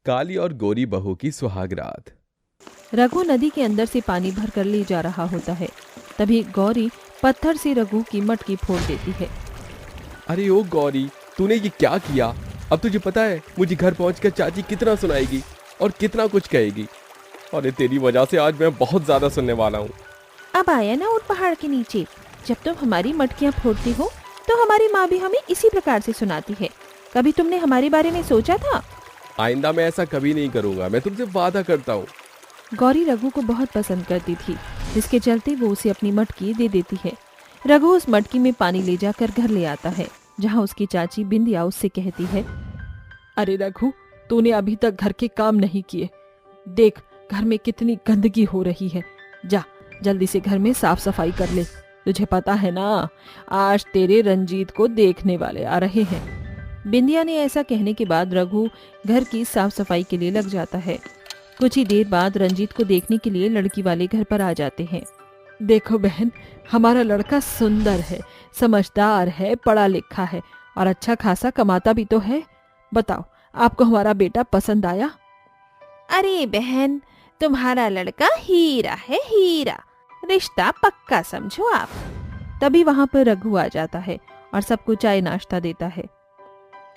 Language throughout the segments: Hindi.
काली और गोरी बहू की सुहाग रात। रघु नदी के अंदर से पानी भर कर ले जा रहा होता है। तभी गौरी पत्थर से रघु की मटकी फोड़ देती है। अरे ओ गौरी, तूने ये क्या किया? अब तुझे पता है मुझे घर पहुंचकर चाची कितना सुनाएगी और कितना कुछ कहेगी। अरे तेरी वजह से आज मैं बहुत ज्यादा सुनने वाला हूँ। अब आया ना उठ पहाड़ के नीचे। जब तुम हमारी मटकियां फोड़ती हो तो हमारी माँ भी हमें इसी प्रकार से सुनाती है। कभी तुमने हमारे बारे में सोचा था? आइंदा मैं ऐसा कभी नहीं करूंगा, मैं तुमसे वादा करता हूँ। गौरी रघु को बहुत पसंद करती थी, जिसके चलते वो उसे अपनी मटकी दे देती है। रघु उस मटकी में पानी ले जाकर घर ले आता है, जहाँ उसकी चाची बिंदिया उससे कहती है, अरे रघु, तूने अभी तक घर के काम नहीं किए। देख घर में कितनी गंदगी हो रही है। जा जल्दी से घर में साफ सफाई कर ले। तुझे पता है ना, आज तेरे रंजीत को देखने वाले आ रहे हैं। बिंदिया ने ऐसा कहने के बाद रघु घर की साफ सफाई के लिए लग जाता है। कुछ ही देर बाद रंजीत को देखने के लिए लड़की वाले घर पर आ जाते हैं। देखो बहन, हमारा लड़का सुंदर है, समझदार है, पढ़ा लिखा है और अच्छा खासा कमाता भी तो है। बताओ, आपको हमारा बेटा पसंद आया? अरे बहन, तुम्हारा लड़का हीरा है, हीरा। रिश्ता पक्का समझो आप। तभी वहां पर रघु आ जाता है और सबको चाय नाश्ता देता है।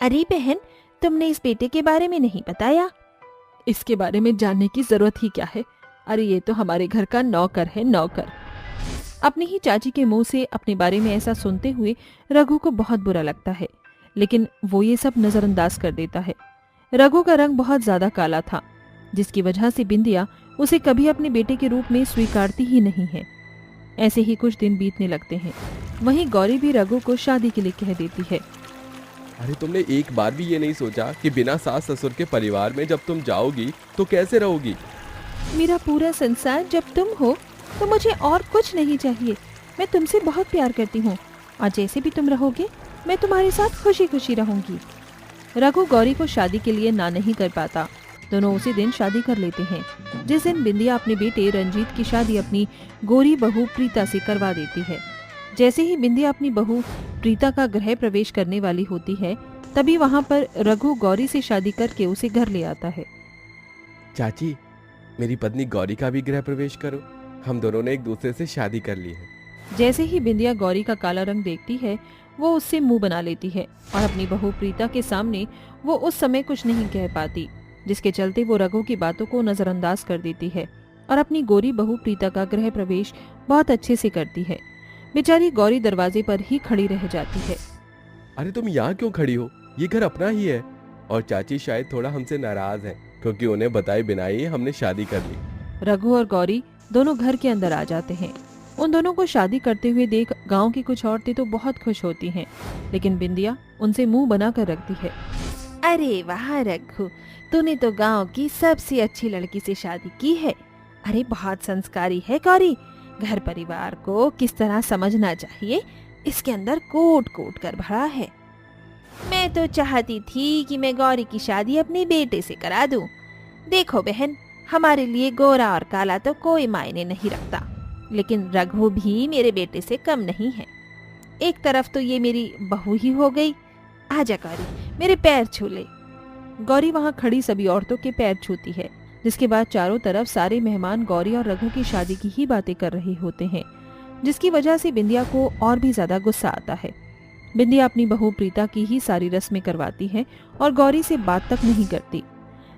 अरे बहन, तुमने इस बेटे के बारे में नहीं बताया। इसके बारे में जानने की जरूरत ही क्या है? अरे ये तो हमारे घर का नौकर है, नौकर। अपनी ही चाची के मुंह से अपने बारे में ऐसा सुनते हुए रघु को बहुत बुरा लगता है, लेकिन वो ये सब नजरअंदाज कर देता है। रघु का रंग बहुत ज्यादा काला था, जिसकी वजह से बिंदिया उसे कभी अपने बेटे के रूप में स्वीकारती ही नहीं है। ऐसे ही कुछ दिन बीतने लगते हैं। वहीं गौरी भी रघु को शादी के लिए कह देती है। अरे तुमने एक बार भी ये नहीं सोचा कि बिना सास ससुर के परिवार में जब तुम जाओगी तो कैसे रहोगी? मेरा पूरा संसार जब तुम हो तो मुझे और कुछ नहीं चाहिए। मैं तुमसे बहुत प्यार करती हूँ और जैसे भी तुम रहोगे मैं तुम्हारे साथ खुशी खुशी रहूंगी। रघु गौरी को शादी के लिए ना नहीं कर पाता। दोनों उसी दिन शादी कर लेते हैं, जिस दिन बिंदिया अपने बेटे रंजीत की शादी अपनी गोरी बहू प्रीता से करवा देती है। जैसे ही बिंदिया अपनी बहू प्रीता का गृह प्रवेश करने वाली होती है, तभी वहाँ पर रघु गौरी से शादी करके उसे घर ले आता है। चाची, मेरी पत्नी गौरी का भी गृह प्रवेश करो। हम दोनों ने एक दूसरे से शादी कर ली है। जैसे ही बिंदिया गौरी का काला रंग देखती है, वो उससे मुंह बना लेती है और अपनी बहू प्रीता के सामने वो उस समय कुछ नहीं कह पाती, जिसके चलते वो रघु की बातों को नजरअंदाज कर देती है और अपनी गोरी बहू प्रीता का गृह प्रवेश बहुत अच्छे से करती है। बेचारी गौरी दरवाजे पर ही खड़ी रह जाती है। अरे तुम यहाँ क्यों खड़ी हो? ये घर अपना ही है। और चाची शायद थोड़ा हमसे नाराज हैं, क्योंकि उन्हें बताए बिना ही हमने शादी कर ली। रघु और गौरी दोनों घर के अंदर आ जाते हैं। उन दोनों को शादी करते हुए देख गांव की कुछ औरतें तो बहुत खुश होती हैं, लेकिन बिंदिया उनसे मुंह बना कर रखती है। अरे वाह रघु, तूने तो गांव की सबसे अच्छी लड़की से शादी की है। अरे बहुत संस्कारी है गौरी। घर परिवार को किस तरह समझना चाहिए, इसके अंदर कोट कोट कर भरा है। मैं तो चाहती थी कि मैं गौरी की शादी अपने बेटे से करा दूं। देखो बहन, हमारे लिए गोरा और काला तो कोई मायने नहीं रखता, लेकिन रघु भी मेरे बेटे से कम नहीं है। एक तरफ तो ये मेरी बहू ही हो गई। आजा गौरी, मेरे पैर छू ले। गौरी वहाँ खड़ी सभी औरतों के पैर छूती है, जिसके बाद चारों तरफ सारे मेहमान गौरी और रघु की शादी की ही बातें कर रहे होते हैं, जिसकी वजह से बिंदिया को और भी ज्यादा गुस्सा आता है। बिंदिया अपनी बहू प्रीता की ही सारी रस्में करवाती है और गौरी से बात तक नहीं करती।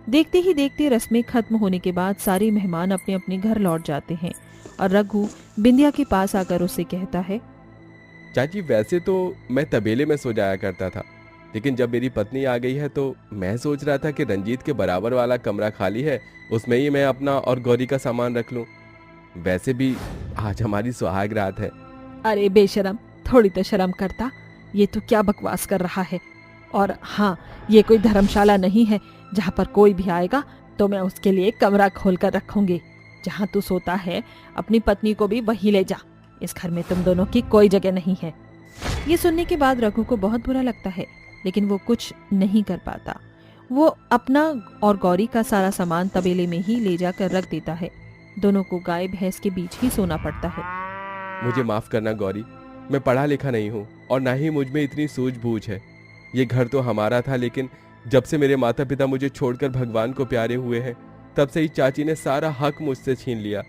देखते ही देखते रस्में खत्म होने के बाद सारे मेहमान अपने अपने घर लौट जाते हैं और रघु बिंदिया के पास आकर उससे कहता है, चाची वैसे तो मैं तबेले में सो जाया करता था, लेकिन जब मेरी पत्नी आ गई है तो मैं सोच रहा था कि रंजीत के बराबर वाला कमरा खाली है, उसमें ही मैं अपना और गौरी का सामान रख लूं। वैसे भी आज हमारी सुहाग रात है। अरे बेशरम, थोड़ी तो शर्म करता। ये तो क्या बकवास कर रहा है। और हाँ, ये कोई धर्मशाला नहीं है जहाँ पर कोई भी आएगा तो मैं उसके लिए कमरा खोल कर रखूंगी। जहाँ तू सोता है अपनी पत्नी को भी वहीं ले जा। इस घर में तुम दोनों की कोई जगह नहीं है। ये सुनने के बाद रघु को बहुत बुरा लगता है, लेकिन वो कुछ नहीं कर पाता। वो अपना और गौरी का सारा सामान तबेले में ही ले जाकर रख देता है। दोनों को गाय भैंस के बीच ही सोना पड़ता है। मुझे माफ करना गौरी, मैं पढ़ा लिखा नहीं हूँ और ना ही मुझ में इतनी सूझबूझ है। ये घर तो हमारा था, लेकिन जब से मेरे माता पिता मुझे छोड़कर भगवान को प्यारे हुए हैं, तब से ही चाची ने सारा हक मुझसे छीन लिया।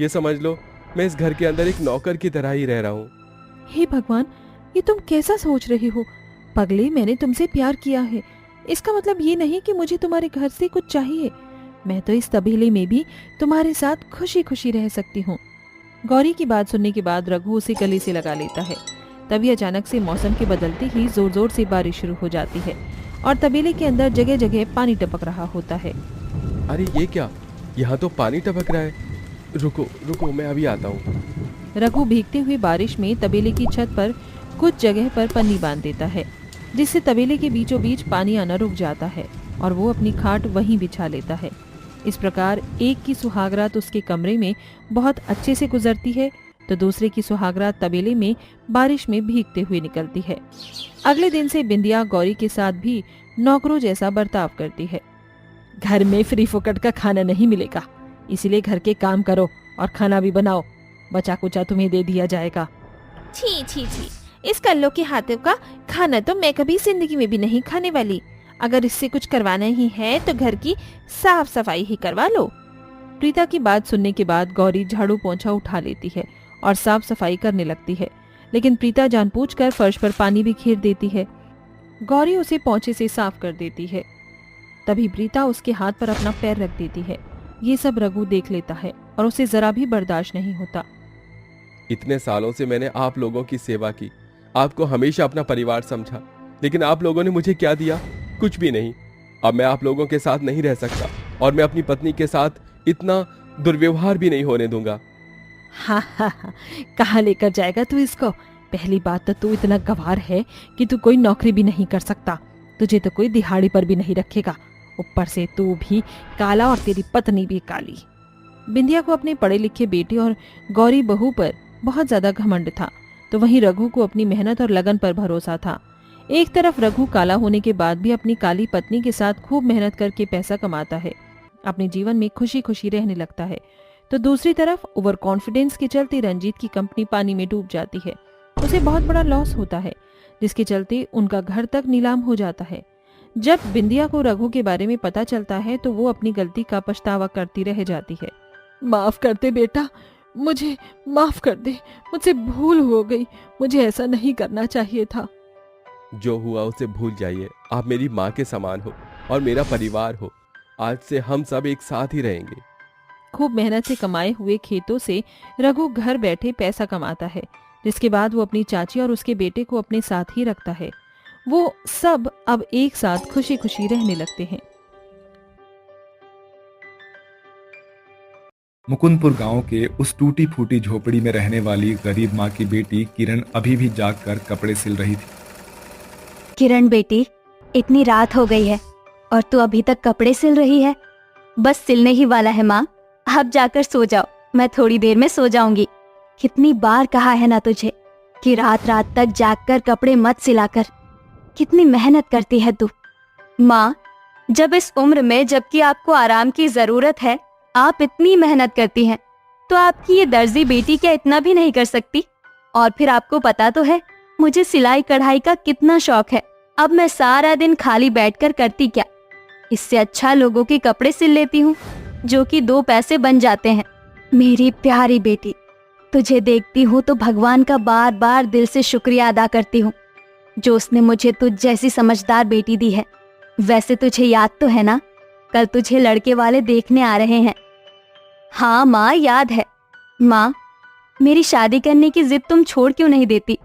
ये समझ लो, मैं इस घर के अंदर एक नौकर की तरह ही रह रहा हूँ। हे भगवान, ये तुम कैसा सोच रहे हो? पगले, मैंने तुमसे प्यार किया है, इसका मतलब ये नहीं कि मुझे तुम्हारे घर से कुछ चाहिए। मैं तो इस तबेले में भी तुम्हारे साथ खुशी खुशी रह सकती हूँ। गौरी की बात सुनने के बाद रघु उसे गले से लगा लेता है। तभी अचानक से मौसम के बदलते ही जोर जोर से बारिश शुरू हो जाती है और तबेले के अंदर जगह जगह पानी टपक रहा होता है। अरे ये क्या, यहाँ तो पानी टपक रहा है। रुको रुको, मैं अभी आता हूँ। रघु भीगते हुए बारिश में तबेले की छत पर कुछ जगह पर पन्नी बांध देता है, जिससे तबेले के बीचों बीच पानी आना रुक जाता है और वो अपनी खाट वहीं बिछा लेता है। इस प्रकार एक की सुहागरात उसके कमरे में बहुत अच्छे से गुजरती है, तो दूसरे की सुहागरात तबेले में बारिश में भीगते हुए निकलती है। अगले दिन से बिंदिया गौरी के साथ भी नौकरों जैसा बर्ताव करती है। घर में फ्री फोकट का खाना नहीं मिलेगा, इसीलिए घर के काम करो और खाना भी बनाओ। बचा कुचा तुम्हें दे दिया जाएगा। छी छी छी, इस कल्लो के हाथों का खाना तो मैं कभी जिंदगी में भी नहीं खाने वाली। अगर इससे कुछ करवाना ही है तो घर की साफ सफाई ही करवा लो। प्रीता की बात सुनने के बाद गौरी झाड़ू पोंछा उठा लेती है और साफ सफाई करने लगती है, लेकिन प्रीता जानबूझकर फर्श पर पानी बिखेर देती है। गौरी उसे पोंछे से साफ कर देती है। तभी प्रीता उसके हाथ पर अपना पैर रख देती है। ये सब रघु देख लेता है और उसे जरा भी बर्दाश्त नहीं होता। इतने सालों से मैंने आप लोगों की सेवा की, आपको हमेशा अपना परिवार समझा, लेकिन आप लोगों ने मुझे क्या दिया? कुछ भी नहीं। अब मैं आप लोगों के साथ नहीं रह सकता और मैं अपनी पत्नी के साथ इतना दुर्व्यवहार भी नहीं होने दूंगा। हाँ हाँ हाँ, कहाँ लेकर जाएगा तू इसको? पहली बात तो तू इतना गंवार है कि तू कोई नौकरी भी नहीं कर सकता, तुझे तो कोई दिहाड़ी पर भी नहीं रखेगा। ऊपर से तू भी काला और तेरी पत्नी भी काली। बिंदिया को अपने पढ़े लिखे बेटे और गौरी बहू पर बहुत ज्यादा घमंड था, तो वहीं रघु को अपनी मेहनत और लगन पर भरोसा था। एक तरफ रघु काला होने के बाद भी अपनी काली पत्नी के साथ खूब मेहनत करके पैसा कमाता है, अपने जीवन में खुशी खुशी रहने लगता है, तो दूसरी तरफ ओवर कॉन्फिडेंस के चलते रंजीत की कंपनी पानी में डूब जाती है। उसे बहुत बड़ा लॉस होता है, जिसके चलते उनका घर तक नीलाम हो जाता है। जब बिंदिया को रघु के बारे में पता चलता है तो वो अपनी गलती का पछतावा करती रह जाती है। माफ कर दे बेटा, मुझे माफ कर दे, मुझसे भूल हो गई, मुझे ऐसा नहीं करना चाहिए था। जो हुआ उसे भूल जाइए। आप मेरी माँ के समान हो और मेरा परिवार हो। आज से हम सब एक साथ ही रहेंगे। खूब मेहनत से कमाए हुए खेतों से रघु घर बैठे पैसा कमाता है, जिसके बाद वो अपनी चाची और उसके बेटे को अपने साथ ही रखता है। वो सब अब एक साथ खुशी खुशी रहने लगते हैं। मुकुंदपुर गांव के उस टूटी फूटी झोपड़ी में रहने वाली गरीब माँ की बेटी किरण अभी भी जागकर कपड़े सिल रही थी। किरण बेटी, इतनी रात हो गई है और तू अभी तक कपड़े सिल रही है? बस सिलने ही वाला है माँ, अब जाकर सो जाओ, मैं थोड़ी देर में सो जाऊंगी। कितनी बार कहा है ना तुझे कि रात रात तक जागकर कपड़े मत सिला कर। कितनी मेहनत करती है तू। माँ, जब इस उम्र में जबकि आपको आराम की जरूरत है आप इतनी मेहनत करती हैं, तो आपकी ये दर्जी बेटी क्या इतना भी नहीं कर सकती? और फिर आपको पता तो है मुझे सिलाई कढ़ाई का कितना शौक है। अब मैं सारा दिन खाली बैठकर करती क्या? इससे अच्छा लोगों के कपड़े सिल लेती हूँ, जो कि 2 पैसे बन जाते हैं। मेरी प्यारी बेटी, तुझे देखती हूँ तो भगवान का बार बार दिल से शुक्रिया अदा करती हूँ, जो उसने मुझे तुझ जैसी समझदार बेटी दी है। वैसे तुझे याद तो है ना, कल तुझे लड़के वाले देखने आ रहे हैं। हाँ माँ, याद है। माँ, मेरी शादी करने की जिद तुम छोड़ क्यों नहीं देती?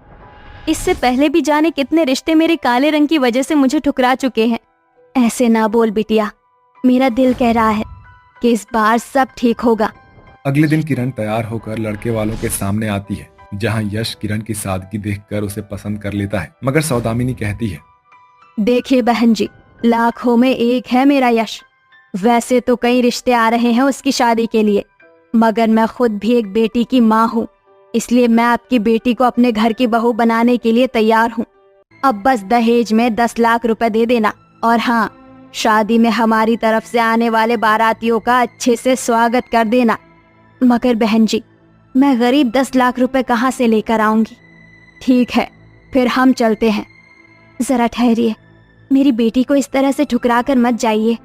इससे पहले भी जाने कितने रिश्ते मेरे काले रंग की वजह से मुझे ठुकरा चुके हैं। ऐसे ना बोल बिटिया, मेरा दिल कह रहा है कि इस बार सब ठीक होगा। अगले दिन किरण तैयार होकर लड़के वालों के सामने आती है, जहां यश किरण की सादगी देखकर उसे पसंद कर लेता है। मगर सौदामिनी कहती है, देखिए बहन जी, लाखों में एक है मेरा यश। वैसे तो कई रिश्ते आ रहे हैं उसकी शादी के लिए, मगर मैं खुद भी एक बेटी की माँ हूँ, इसलिए मैं आपकी बेटी को अपने घर की बहू बनाने के लिए तैयार हूँ। अब बस दहेज में 10 लाख रुपए दे देना, और हाँ, शादी में हमारी तरफ से आने वाले बारातियों का अच्छे से स्वागत कर देना। मगर बहन जी, मैं गरीब 10 लाख रुपए कहाँ से लेकर आऊंगी? ठीक है, फिर हम चलते हैं। जरा ठहरिए, मेरी बेटी को इस तरह से ठुकरा कर मत जाइए।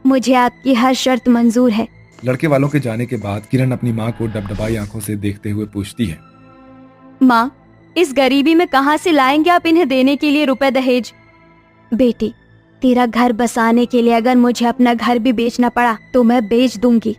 मुझे आपकी हर शर्त मंजूर है। लड़के वालों के जाने के बाद किरण अपनी माँ को डबडबाई आंखों से देखते हुए पूछती है, माँ, इस गरीबी में कहाँ से लाएंगे आप इन्हें देने के लिए रुपए दहेज? बेटी, तेरा घर बसाने के लिए अगर मुझे अपना घर भी बेचना पड़ा तो मैं बेच दूंगी।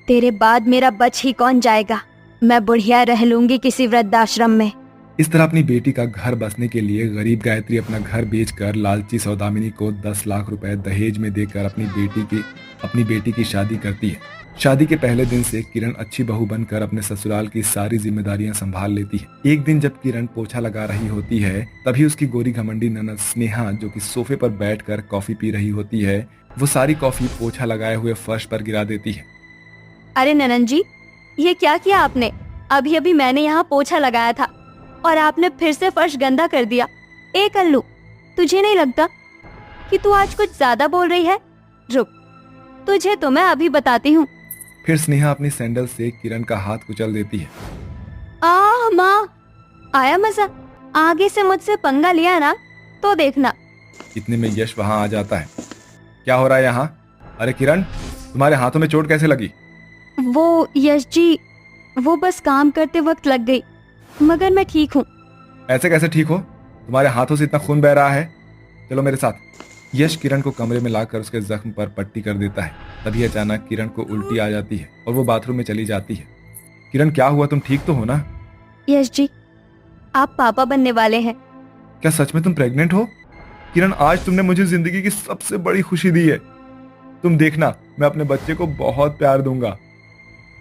तेरे बाद मेरा बच ही कौन जाएगा? मैं बुढ़िया रह लूंगी किसी वृद्धाश्रम में। इस तरह अपनी बेटी का घर बसने के लिए गरीब गायत्री अपना घर बेचकर लालची सौदामिनी को 10 लाख रुपए दहेज में देकर अपनी बेटी की शादी करती है। शादी के पहले दिन से किरण अच्छी बहू बनकर अपने ससुराल की सारी जिम्मेदारियां संभाल लेती है। एक दिन जब किरण पोछा लगा रही होती है, तभी उसकी गोरी घमंडी ननद स्नेहा, जो कि सोफे पर बैठकर कॉफी पी रही होती है, वो सारी कॉफी पोछा लगाए हुए फर्श पर गिरा देती है। अरे ननन जी, ये क्या किया आपने? अभी अभी मैंने यहाँ पोछा लगाया था और आपने फिर से फर्श गंदा कर दिया। ए कल्लू, तुझे नहीं लगता कि तू आज कुछ ज्यादा बोल रही है? रुक, तुझे तो मैं अभी बताती हूँ। फिर स्नेहा अपनी सैंडल से किरण का हाथ कुचल देती है। माँ, आया मजा? आगे से मुझसे पंगा लिया ना तो देखना। इतने में यश वहां आ जाता है। क्या हो रहा है यहाँ? अरे किरण, तुम्हारे हाथों में चोट कैसे लगी? वो यश जी, वो बस काम करते वक्त लग गई, मगर मैं ठीक हूँ। ऐसे कैसे ठीक हो? तुम्हारे हाथों से इतना खून बह रहा है। चलो मेरे साथ। यश किरण को कमरे में लाकर उसके जख्म पर पट्टी कर देता है। तभी अचानक किरण को उल्टी आ जाती है और वो बाथरूम में चली जाती है। किरण, क्या हुआ? तुम ठीक तो हो ना? यश जी, आप पापा बनने वाले हैं। क्या सच में तुम प्रेग्नेंट हो? किरण, आज तुमने मुझे जिंदगी की सबसे बड़ी खुशी दी है। तुम देखना, मैं अपने बच्चे को बहुत प्यार दूंगा।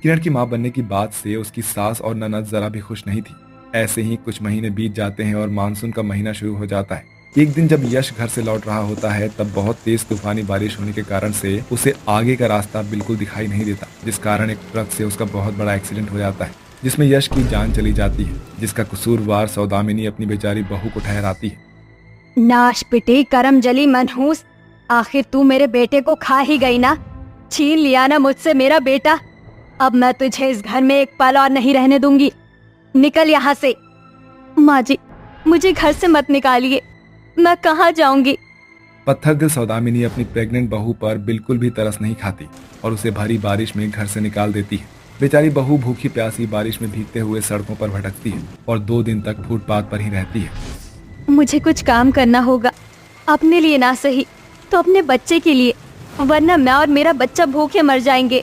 किरण की माँ बनने की बात से उसकी सास और ननद जरा भी खुश नहीं थी। ऐसे ही कुछ महीने बीत जाते हैं और मानसून का महीना शुरू हो जाता है। एक दिन जब यश घर से लौट रहा होता है, तब बहुत तेज तूफानी बारिश होने के कारण से उसे आगे का रास्ता बिल्कुल दिखाई नहीं देता, जिस कारण एक ट्रक से उसका बहुत बड़ा एक्सीडेंट हो जाता है, जिसमें यश की जान चली जाती है, जिसका कसूरवार सौदामिनी अपनी बेचारी बहू को ठहराती है। नाश पिटी करम जली मनहूस, आखिर तू मेरे बेटे को खा ही गई ना। छीन लिया ना मुझसे मेरा बेटा। अब मैं तुझे इस घर में एक पल और नहीं रहने दूंगी। निकल यहाँ से। माँ जी, मुझे घर से मत निकालिए, मैं कहाँ जाऊंगी? पत्थर दिल सौदामिनी अपनी प्रेग्नेंट बहू पर बिल्कुल भी तरस नहीं खाती और उसे भरी बारिश में घर से निकाल देती है। बेचारी बहू भूखी प्यासी बारिश में भीगते हुए सड़कों पर भटकती है और 2 दिन तक फुटपाथ पर ही रहती है। मुझे कुछ काम करना होगा, अपने लिए ना सही तो अपने बच्चे के लिए, वरना मैं और मेरा बच्चा भूखे मर जाएंगे।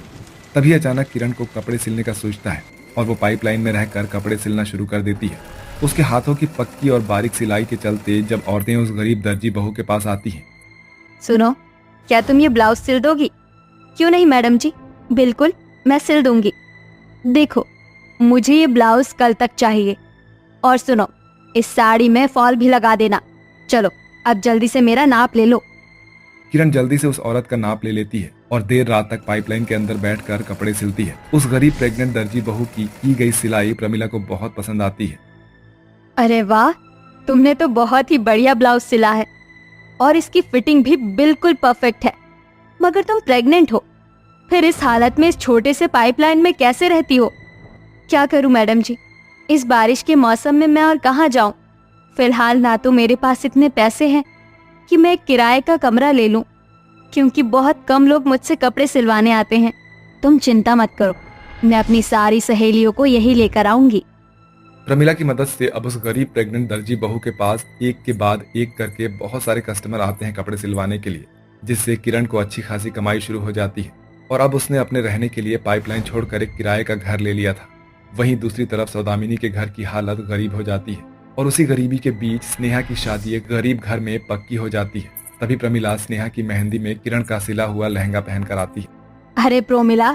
तभी अचानक किरण को कपड़े सिलने का सोचता है और वो पाइपलाइन में रहकर कपड़े सिलना शुरू कर देती है। उसके हाथों की पक्की और बारीक सिलाई के चलते जब औरतें उस गरीब दर्जी बहू के पास आती हैं। सुनो, क्या तुम ये ब्लाउज सिल दोगी? क्यों नहीं मैडम जी, बिल्कुल मैं सिल दूंगी। देखो, मुझे ये ब्लाउज कल तक चाहिए। और सुनो, इस साड़ी में फॉल भी लगा देना। चलो अब जल्दी से मेरा नाप ले लो। किरण जल्दी से उस औरत का नाप ले लेती है और देर रात तक पाइपलाइन के अंदर बैठकर कपड़े सिलती है। उस गरीब प्रेग्नेंट दर्जी बहू की गई सिलाई प्रमिला को बहुत पसंद आती है। अरे वाह, तुमने तो बहुत ही बढ़िया ब्लाउज सिला है और इसकी फिटिंग भी बिल्कुल परफेक्ट है। मगर तुम प्रेग्नेंट हो, फिर इस हालत में इस छोटे से पाइपलाइन में कैसे रहती हो? क्या करूं मैडम जी, इस बारिश के मौसम में मैं और कहाँ जाऊं? फिलहाल ना तो मेरे पास इतने पैसे हैं कि मैं एक किराए का कमरा ले लूं, क्योंकि बहुत कम लोग मुझसे कपड़े सिलवाने आते हैं। तुम चिंता मत करो, मैं अपनी सारी सहेलियों को यही लेकर आऊंगी। प्रमिला की मदद से अब उस गरीब प्रेग्नेंट दर्जी बहू के पास एक के बाद एक करके बहुत सारे कस्टमर आते हैं कपड़े सिलवाने के लिए, जिससे किरण को अच्छी खासी कमाई शुरू हो जाती है। और अब उसने अपने रहने के लिए पाइपलाइन छोड़कर एक किराए का घर ले लिया था। वहीं दूसरी तरफ सौदामिनी के घर की हालत गरीब हो जाती है और उसी गरीबी के बीच स्नेहा की शादी एक गरीब घर में पक्की हो जाती है। तभी प्रमिला स्नेहा की मेहंदी में किरण का सिला हुआ लहंगा पहनकर आती है। अरे प्रोमिला,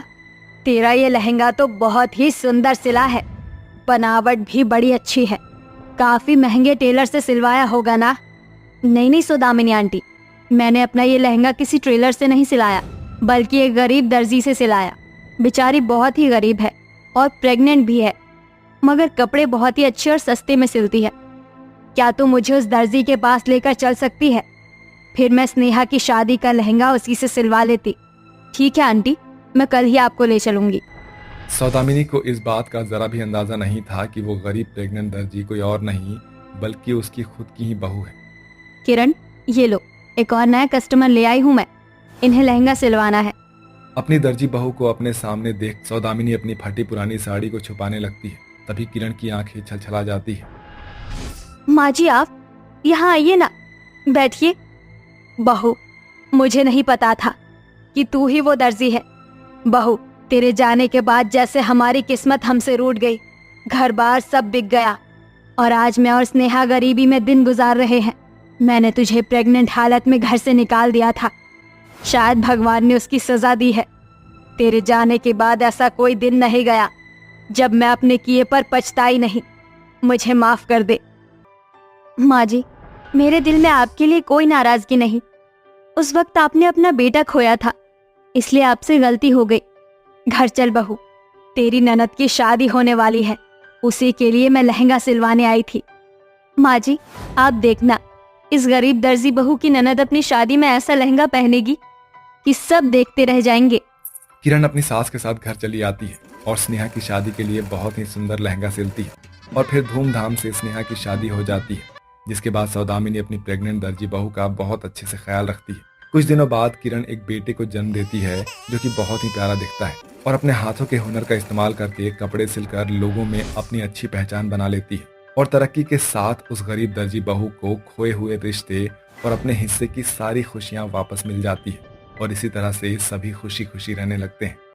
तेरा ये लहंगा तो बहुत ही सुंदर सिला है, बनावट भी बड़ी अच्छी है। काफी महंगे टेलर से सिलवाया होगा ना? नहीं सौदामिनी आंटी, मैंने अपना ये लहंगा किसी टेलर से नहीं सिलाया, बल्कि एक गरीब दर्जी से सिलाया। बेचारी बहुत ही गरीब है और प्रेग्नेंट भी है, मगर कपड़े बहुत ही अच्छे और सस्ते में सिलती है। क्या तू मुझे उस दर्जी के पास लेकर चल सकती है? फिर मैं स्नेहा की शादी का लहंगा उसी से सिलवा लेती। ठीक है आंटी, मैं कल ही आपको ले चलूंगी। सौदामिनी को इस बात का जरा भी अंदाजा नहीं था कि वो गरीब प्रेग्नेंट दर्जी कोई और नहीं बल्कि उसकी खुद की ही बहू है। किरण, ये लो एक और नया कस्टमर ले आई हूँ मैं, इन्हें लहंगा सिलवाना है। अपनी दर्जी बहू को अपने सामने देख सौदामिनी अपनी फटी पुरानी साड़ी को छुपाने लगती है। तभी किरण की आंखें छलछला जाती है। माँ जी आप यहाँ आइए ना, बैठिए। बहू, मुझे नहीं पता था कि तू ही वो दर्जी है। बहू, तेरे जाने के बाद जैसे हमारी किस्मत हमसे रूठ गई, घर बार सब बिक गया और आज मैं और स्नेहा गरीबी में दिन गुजार रहे हैं। मैंने तुझे प्रेग्नेंट हालत में घर से निकाल दिया था, शायद भगवान ने उसकी सजा दी है। तेरे जाने के बाद ऐसा कोई दिन नहीं गया जब मैं अपने किए पर पछताई नहीं। मुझे माफ कर दे। माँ जी, मेरे दिल में आपके लिए कोई नाराजगी नहीं। उस वक्त आपने अपना बेटा खोया था, इसलिए आपसे गलती हो गई। घर चल बहू, तेरी ननद की शादी होने वाली है, उसी के लिए मैं लहंगा सिलवाने आई थी। माँ जी, आप देखना, इस गरीब दर्जी बहू की ननद अपनी शादी में ऐसा लहंगा पहनेगी कि सब देखते रह जाएंगे। किरण अपनी सास के साथ घर चली आती है और स्नेहा की शादी के लिए बहुत ही सुंदर लहंगा सिलती है और फिर धूमधाम से स्नेहा की शादी हो जाती है। जिसके बाद सौदामिनी अपनी प्रेग्नेंट दर्जी बहू का बहुत अच्छे से ख्याल रखती है। कुछ दिनों बाद किरण एक बेटे को जन्म देती है जो कि बहुत ही प्यारा दिखता है और अपने हाथों के हुनर का इस्तेमाल करके कपड़े सिलकर लोगों में अपनी अच्छी पहचान बना लेती है और तरक्की के साथ उस गरीब दर्जी बहू को खोए हुए रिश्ते और अपने हिस्से की सारी खुशियां वापस मिल जाती है और इसी तरह से सभी खुशी खुशी रहने लगते हैं।